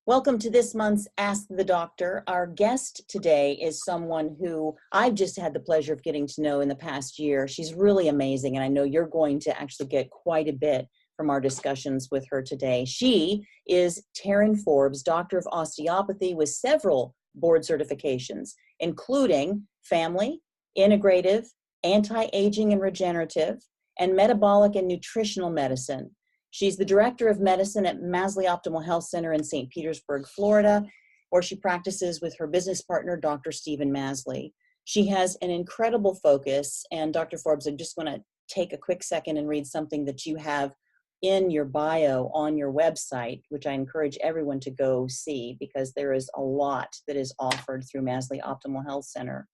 Welcome to this month's Ask the Doctor. Our guest today is someone who I've just had the pleasure of getting to know in the past year. She's really amazing, and I know you're going to actually get quite a bit from our discussions with her today. She is Tarin Forbes, Doctor of Osteopathy with several board certifications, including Family, Integrative, Anti-Aging and Regenerative, and Metabolic and Nutritional Medicine. She's the Director of Medicine at Masley Optimal Health Center in St. Petersburg, Florida, where she practices with her business partner, Dr. Stephen Masley. She has an incredible focus, and Dr. Forbes, I just want to take a quick second and read something that you have in your bio on your website, which I encourage everyone to go see because there is a lot that is offered through Masley Optimal Health Center.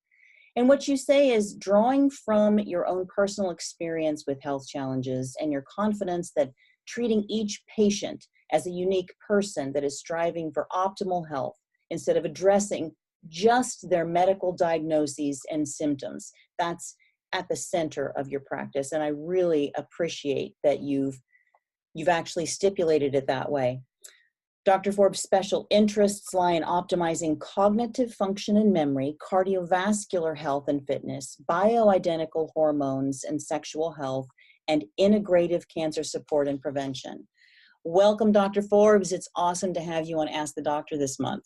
And what you say is drawing from your own personal experience with health challenges and your confidence that treating each patient as a unique person that is striving for optimal health instead of addressing just their medical diagnoses and symptoms. That's at the center of your practice. And I really appreciate that you've actually stipulated it that way. Dr. Forbes' special interests lie in optimizing cognitive function and memory, cardiovascular health and fitness, bioidentical hormones and sexual health, and integrative cancer support and prevention. Welcome, Dr. Forbes. It's awesome to have you on Ask the Doctor this month.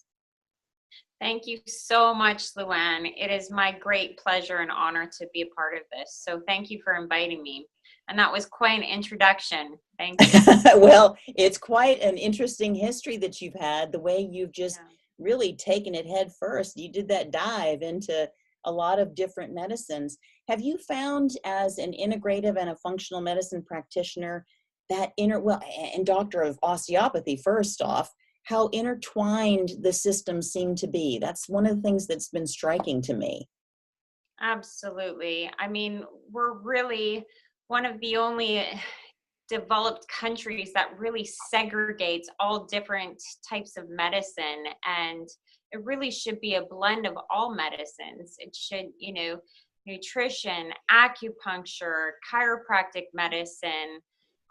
Thank you so much, Luann. It is my great pleasure and honor to be a part of this. So thank you for inviting me. And that was quite an introduction. Thank you. Well, it's quite an interesting history that you've had, the way you've just really taken it head first. You did that dive into a lot of different medicines. Have you found as an integrative and a functional medicine practitioner that and doctor of osteopathy, first off, how intertwined the systems seem to be? That's one of the things that's been striking to me. Absolutely. I mean, we're really one of the only developed countries that really segregates all different types of medicine, and it really should be a blend of all medicines. It should, nutrition, acupuncture, chiropractic medicine,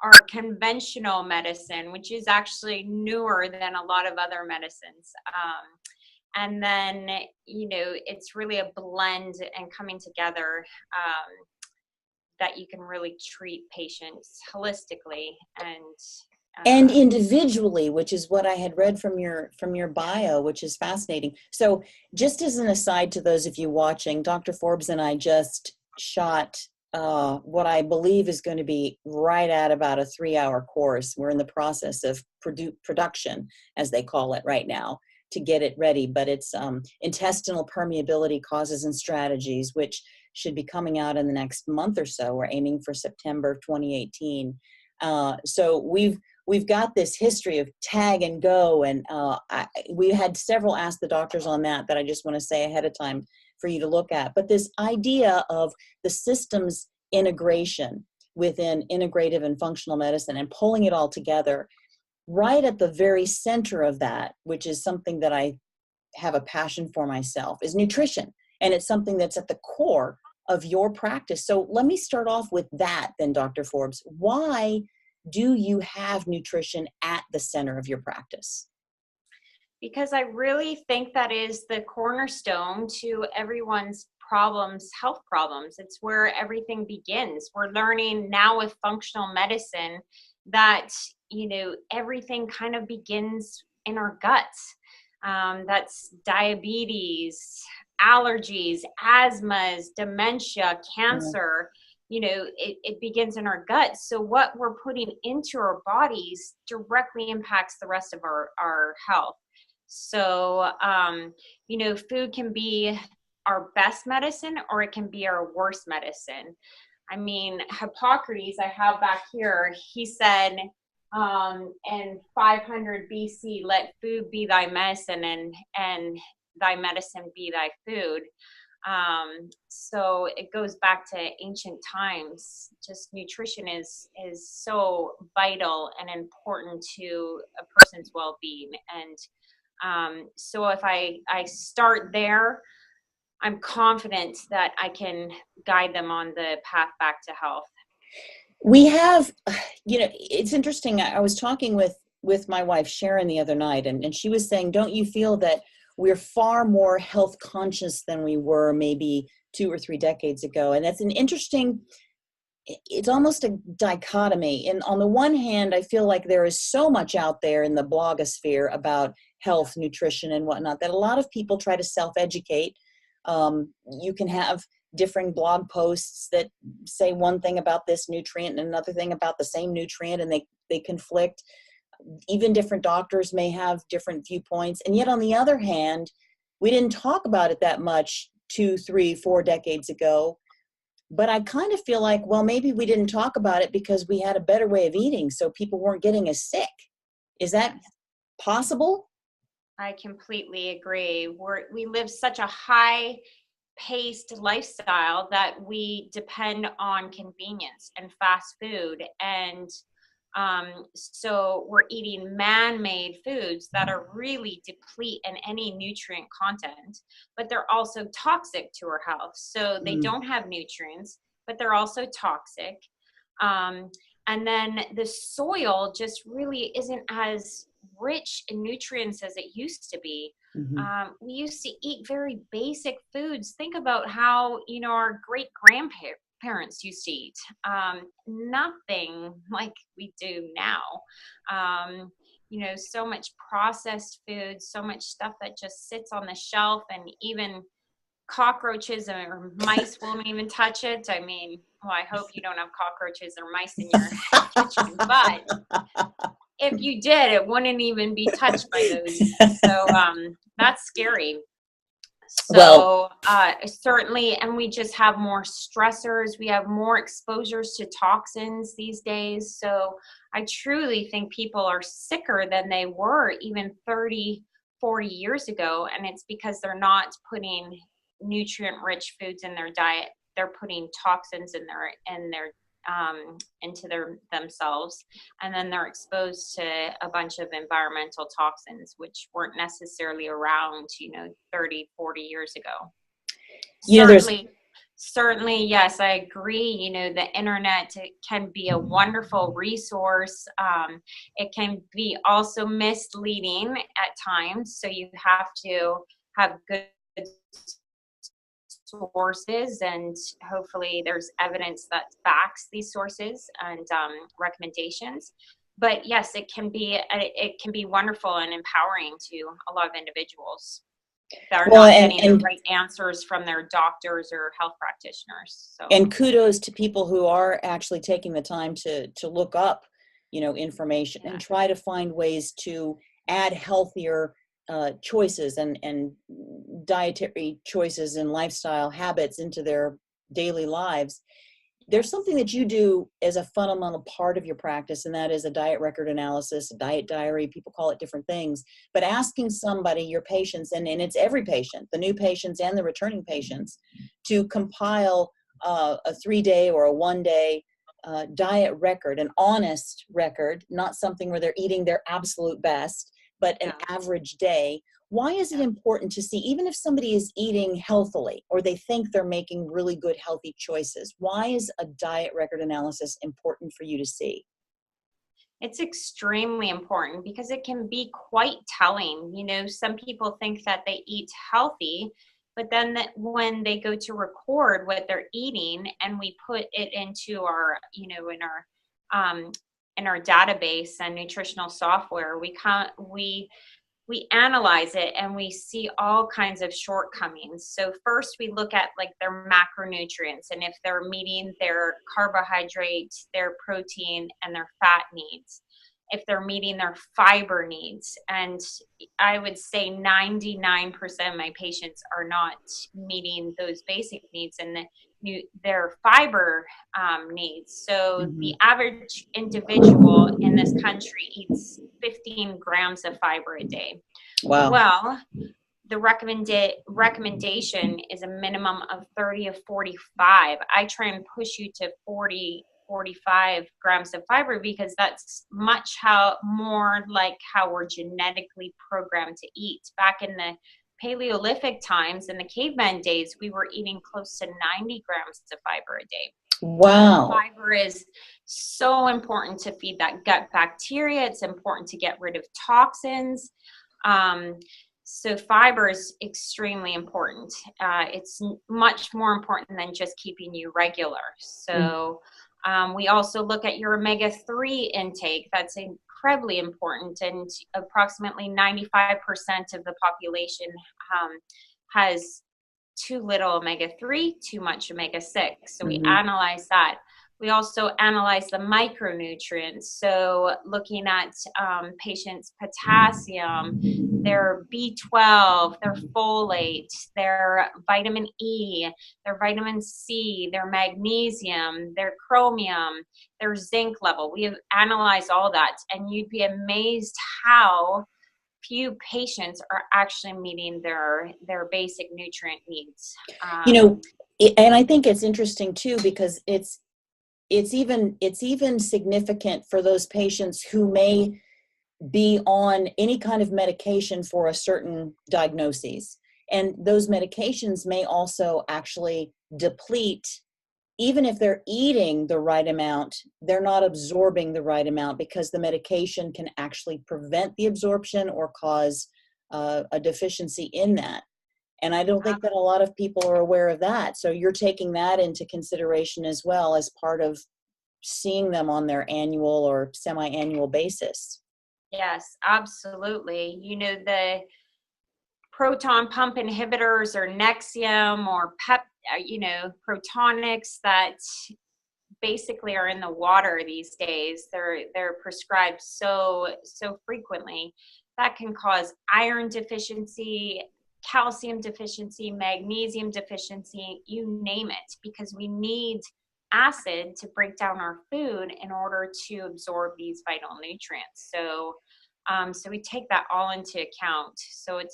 or conventional medicine, which is actually newer than a lot of other medicines. And then, it's really a blend and coming together that you can really treat patients holistically and individually, which is what I had read from your bio, which is fascinating. So just as an aside to those of you watching, Dr. Forbes and I just shot what I believe is going to be right at about a 3-hour course. We're in the process of production, as they call it right now, to get it ready. But it's intestinal permeability causes and strategies, which should be coming out in the next month or so. We're aiming for September 2018. So we've got this history of tag and go, and we had several Ask the Doctors on that I just want to say ahead of time for you to look at. But this idea of the systems integration within integrative and functional medicine and pulling it all together, right at the very center of that, which is something that I have a passion for myself, is nutrition. And it's something that's at the core of your practice. So let me start off with that then, Dr. Forbes. Why do you have nutrition at the center of your practice? Because I really think that is the cornerstone to everyone's health problems. It's where everything begins. We're learning now with functional medicine that, everything kind of begins in our guts. That's diabetes, allergies, asthmas, dementia, cancer. It begins in our guts. So what we're putting into our bodies directly impacts the rest of our health. So, food can be our best medicine or it can be our worst medicine. I mean, Hippocrates, I have back here, he said, in 500 BC, let food be thy medicine and thy medicine be thy food. So it goes back to ancient times. Just nutrition is so vital and important to a person's well-being. And so if I start there, I'm confident that I can guide them on the path back to health. We have, it's interesting. I was talking with with my wife Sharon the other night, and she was saying, don't you feel that we're far more health conscious than we were maybe 2 or 3 decades ago? And that's an interesting, it's almost a dichotomy. And on the one hand, I feel like there is so much out there in the blogosphere about health, nutrition, and whatnot, that a lot of people try to self-educate. You can have differing blog posts that say one thing about this nutrient and another thing about the same nutrient, and they conflict. Even different doctors may have different viewpoints. And yet on the other hand, we didn't talk about it that much 2, 3, 4 decades ago. But I kind of feel like, well, maybe we didn't talk about it because we had a better way of eating, so people weren't getting as sick. Is that possible? I completely agree. We live such a high-paced lifestyle that we depend on convenience and fast food. And so we're eating man-made foods that are really deplete in any nutrient content, but they're also toxic to our health. So they don't have nutrients, but they're also toxic. And then the soil just really isn't as rich in nutrients as it used to be. We used to eat very basic foods. Think about how, our great grandparents used to eat. Nothing like we do now. So much processed food, so much stuff that just sits on the shelf, and even cockroaches or mice won't even touch it. I mean, well, I hope you don't have cockroaches or mice in your kitchen, but if you did, it wouldn't even be touched by those. So that's scary. So certainly, and we just have more stressors. We have more exposures to toxins these days. So I truly think people are sicker than they were even 30, 40 years ago. And it's because they're not putting nutrient-rich foods in their diet. They're putting toxins into themselves, and then they're exposed to a bunch of environmental toxins which weren't necessarily around 30, 40 years ago. Certainly, yes, I agree. The internet can be a wonderful resource. It can be also misleading at times, so you have to have good sources, and hopefully there's evidence that backs these sources and recommendations. But yes, it can be wonderful and empowering to a lot of individuals that are not getting the right answers from their doctors or health practitioners. So, and kudos to people who are actually taking the time to look up information and try to find ways to add healthier choices and dietary choices and lifestyle habits into their daily lives. There's something that you do as a fundamental part of your practice, and that is a diet record analysis, a diet diary. People call it different things, but asking somebody, your patients, and it's every patient, the new patients and the returning patients, to compile a 3-day or a 1-day diet record, an honest record, not something where they're eating their absolute best, but an average day. Why is it important to see, even if somebody is eating healthily or they think they're making really good healthy choices, why is a diet record analysis important for you to see? It's extremely important because it can be quite telling. Some people think that they eat healthy, but then when they go to record what they're eating and we put it into our, in our database and nutritional software, we analyze it and we see all kinds of shortcomings. So first we look at their macronutrients and if they're meeting their carbohydrate, their protein, and their fat needs, if they're meeting their fiber needs. And I would say 99% of my patients are not meeting those basic needs and their fiber needs. So the average individual in this country eats 15 grams of fiber a day. Wow. Well, the recommendation is a minimum of 30 to 45. I try and push you to 40, 45 grams of fiber because that's much more like how we're genetically programmed to eat. Back in the Paleolithic times, in the caveman days, we were eating close to 90 grams of fiber a day. Wow. Fiber is so important to feed that gut bacteria. It's important to get rid of toxins. So fiber is extremely important. It's much more important than just keeping you regular. So we also look at your omega-3 intake. That's incredibly important, and approximately 95% of the population has too little omega-3, too much omega-6. So we analyze that. We also analyze the micronutrients. So looking at patients' potassium, their B12, their folate, their vitamin E, their vitamin C, their magnesium, their chromium, their zinc level. We have analyzed all that, and you'd be amazed how few patients are actually meeting their basic nutrient needs. And I think it's interesting too, because it's even significant for those patients who may be on any kind of medication for a certain diagnosis. And those medications may also actually deplete. Even if they're eating the right amount, they're not absorbing the right amount, because the medication can actually prevent the absorption or cause a deficiency in that. And I don't think that a lot of people are aware of that. So you're taking that into consideration as well as part of seeing them on their annual or semi-annual basis. Yes, absolutely. The proton pump inhibitors or Nexium or Protonics that basically are in the water these days. They're prescribed so frequently. That can cause iron deficiency, calcium deficiency, magnesium deficiency, you name it, because we need acid to break down our food in order to absorb these vital nutrients. So we take that all into account. So I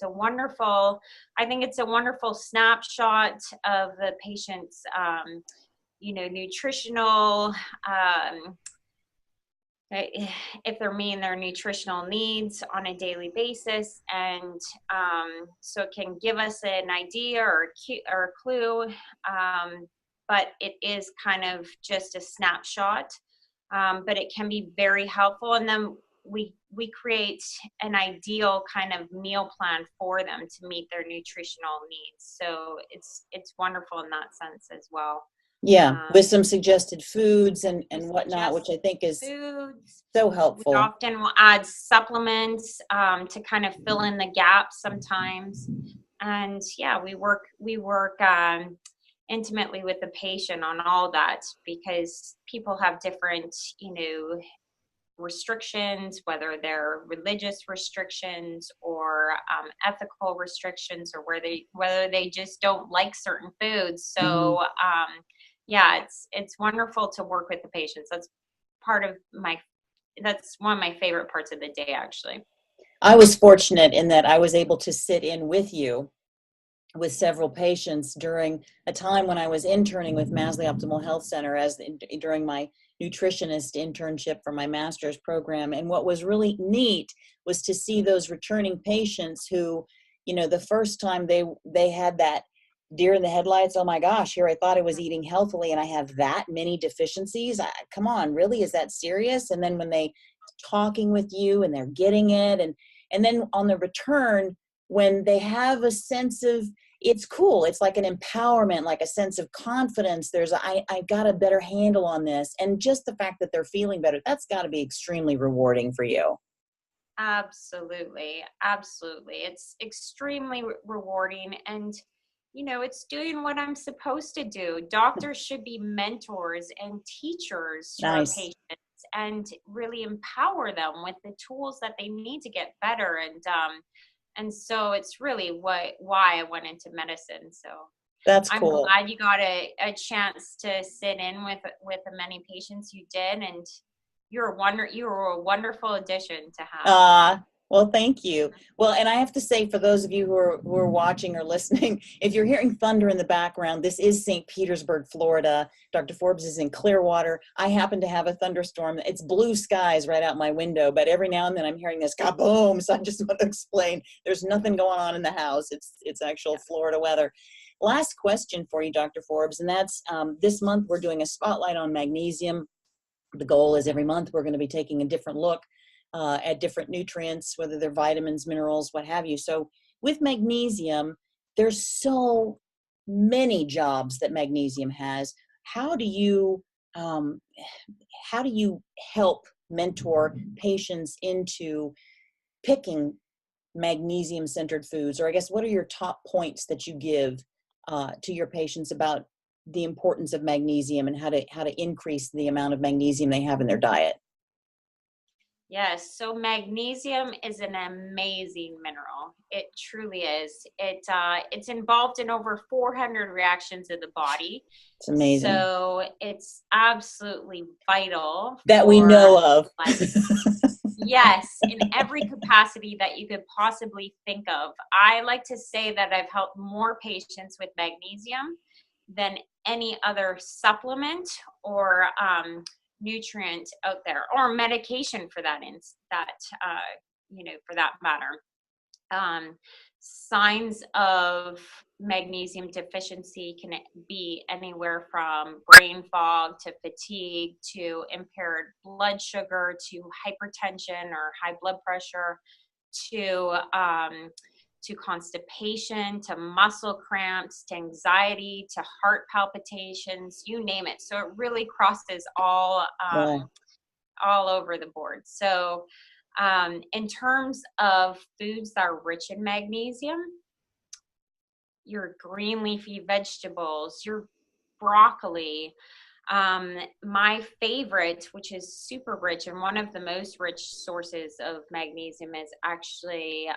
think it's a wonderful snapshot of the patient's, nutritional, if they're meeting their nutritional needs on a daily basis. And so it can give us an idea or a clue, but it is kind of just a snapshot, but it can be very helpful. And then we create an ideal kind of meal plan for them to meet their nutritional needs. So it's wonderful in that sense as well. Yeah, with some suggested foods and whatnot, which I think is so helpful. We often will add supplements to kind of fill in the gaps sometimes. And yeah, we work intimately with the patient on all that, because people have different, restrictions, whether they're religious restrictions or ethical restrictions, or whether they just don't like certain foods. So yeah, it's wonderful to work with the patients. That's one of my favorite parts of the day, actually. I was fortunate in that I was able to sit in with you with several patients during a time when I was interning with Masley Optimal Health Center during my nutritionist internship for my master's program. And what was really neat was to see those returning patients who, the first time they had that deer in the headlights. Oh my gosh, here I thought I was eating healthily and I have that many deficiencies. Come on, really? Is that serious? And then when they talking with you and they're getting it, and then on the return, when they have a sense of, it's cool. It's like an empowerment, like a sense of confidence. I got a better handle on this. And just the fact that they're feeling better, that's got to be extremely rewarding for you. Absolutely. Absolutely. It's extremely rewarding. And, it's doing what I'm supposed to do. Doctors should be mentors and teachers to our patients and really empower them with the tools that they need to get better. And so it's really why I went into medicine. So that's cool. I'm glad you got a chance to sit in with the many patients you did, and you were a wonderful addition to have. Well, thank you. Well, and I have to say, for those of you who are watching or listening, if you're hearing thunder in the background, this is St. Petersburg, Florida. Dr. Forbes is in Clearwater. I happen to have a thunderstorm. It's blue skies right out my window, but every now and then I'm hearing this kaboom. So I just want to explain, there's nothing going on in the house. It's actual Florida weather. Last question for you, Dr. Forbes, and that's this month we're doing a spotlight on magnesium. The goal is every month we're going to be taking a different look at different nutrients, whether they're vitamins, minerals, what have you. So with magnesium, there's so many jobs that magnesium has. How do you help mentor patients into picking magnesium-centered foods? Or I guess, what are your top points that you give to your patients about the importance of magnesium and how to increase the amount of magnesium they have in their diet? Yes, so magnesium is an amazing mineral. It truly is. It's involved in over 400 reactions in the body. It's amazing. So it's absolutely vital That we know of. life. Yes, in every capacity that you could possibly think of. I like to say that I've helped more patients with magnesium than any other supplement or nutrient out there, or medication for that for that matter. Signs of magnesium deficiency can be anywhere from brain fog to fatigue to impaired blood sugar to hypertension or high blood pressure to constipation, to muscle cramps, to anxiety, to heart palpitations, you name it. So it really crosses all over the board. So in terms of foods that are rich in magnesium, your green leafy vegetables, your broccoli, my favorite, which is super rich and one of the most rich sources of magnesium, is actually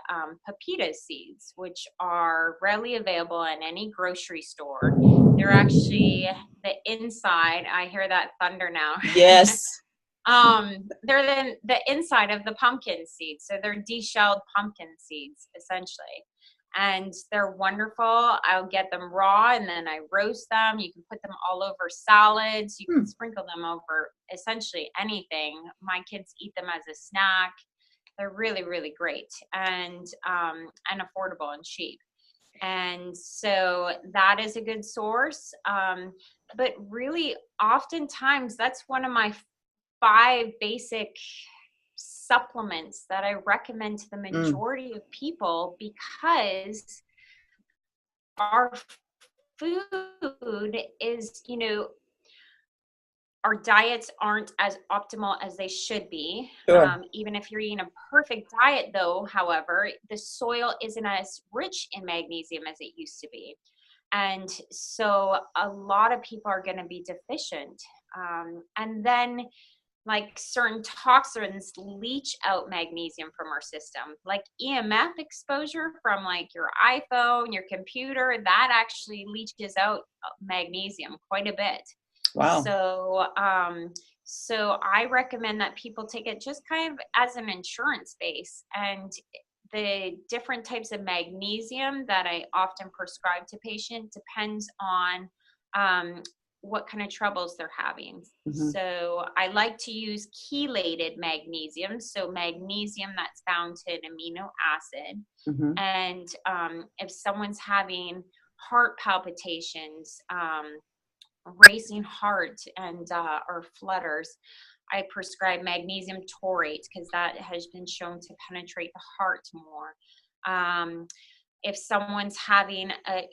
pepita seeds, which are readily available in any grocery store. They're actually the inside. I hear that thunder now. Yes. They're the inside of the pumpkin seeds. So they're deshelled pumpkin seeds, essentially. And they're wonderful. I'll get them raw and then I roast them. You can put them all over salads. You can sprinkle them over essentially anything. My kids eat them as a snack. They're really, really great and affordable and cheap. And so that is a good source. But really, oftentimes, that's one of my 5 basic supplements that I recommend to the majority of people, because our food is, our diets aren't as optimal as they should be. Sure. Even if you're eating a perfect diet, though, however, the soil isn't as rich in magnesium as it used to be. And so a lot of people are going to be deficient. And then like certain toxins leach out magnesium from our system, like EMF exposure from like your iPhone, your computer, that actually leaches out magnesium quite a bit. Wow. So I recommend that people take it just kind of as an insurance base. And the different types of magnesium that I often prescribe to patients depends on what kind of troubles they're having. So I like to use chelated magnesium, so magnesium that's found in amino acid. And if someone's having heart palpitations, racing heart, and or flutters, I prescribe magnesium taurate because that has been shown to penetrate the heart more. If someone's having a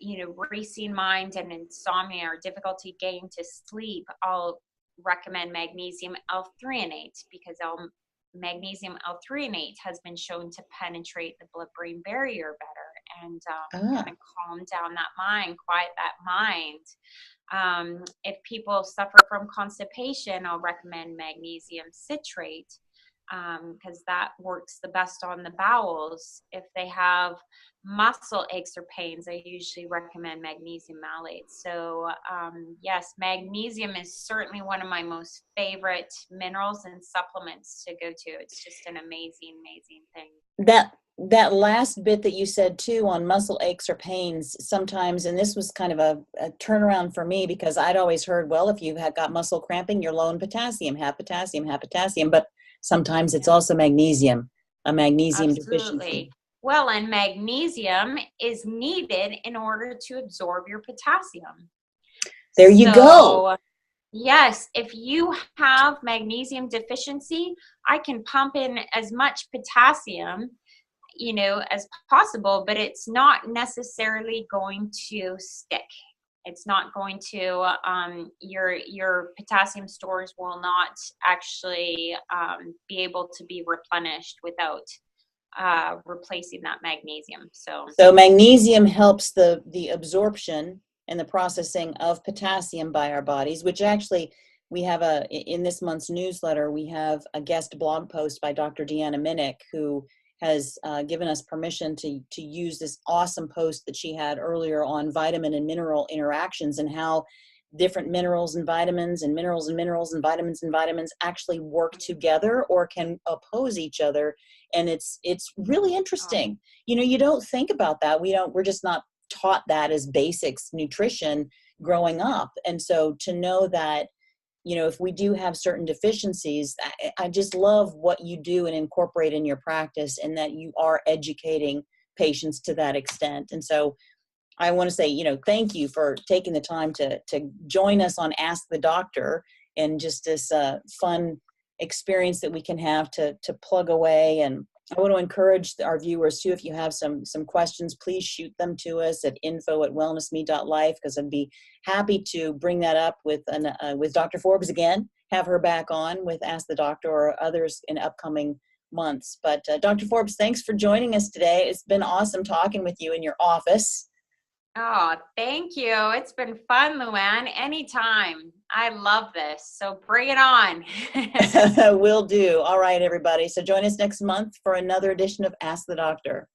racing mind and insomnia or difficulty getting to sleep, I'll recommend magnesium L-threonate, because magnesium L-threonate has been shown to penetrate the blood-brain barrier better and kind of calm down that mind, quiet that mind. If people suffer from constipation, I'll recommend magnesium citrate, because that works the best on the bowels. If they have muscle aches or pains, I usually recommend magnesium malate. So yes, magnesium is certainly one of my most favorite minerals and supplements to go to. It's just an amazing, amazing thing. That last bit that you said too on muscle aches or pains sometimes, and this was kind of a turnaround for me, because I'd always heard, well, if you've got muscle cramping, you're low in potassium, have potassium, but sometimes it's also magnesium, a magnesium deficiency. Well, and magnesium is needed in order to absorb your potassium. There you go. Yes, if you have magnesium deficiency, I can pump in as much potassium, as possible, but it's not necessarily going to stick. It's not going to, your potassium stores will not actually be able to be replenished without replacing that magnesium. So magnesium helps the absorption and the processing of potassium by our bodies, which actually we have in this month's newsletter, we have a guest blog post by Dr. Deanna Minnick, who has given us permission to use this awesome post that she had earlier on vitamin and mineral interactions, and how different minerals and vitamins and minerals and minerals and vitamins actually work together or can oppose each other. And it's really interesting. You don't think about that. We're just not taught that as basics nutrition growing up. And so to know that, if we do have certain deficiencies, I just love what you do and incorporate in your practice, and that you are educating patients to that extent. And so I want to say, thank you for taking the time to join us on Ask the Doctor, and just this fun experience that we can have to plug away. And I want to encourage our viewers too, if you have some questions, please shoot them to us at info@wellnessme.life, because I'd be happy to bring that up with Dr. Forbes again, have her back on with Ask the Doctor, or others in upcoming months. But Dr. Forbes, thanks for joining us today. It's been awesome talking with you in your office. Oh, thank you. It's been fun, Luann. Anytime. I love this. So bring it on. Will do. All right, everybody. So join us next month for another edition of Ask the Doctor.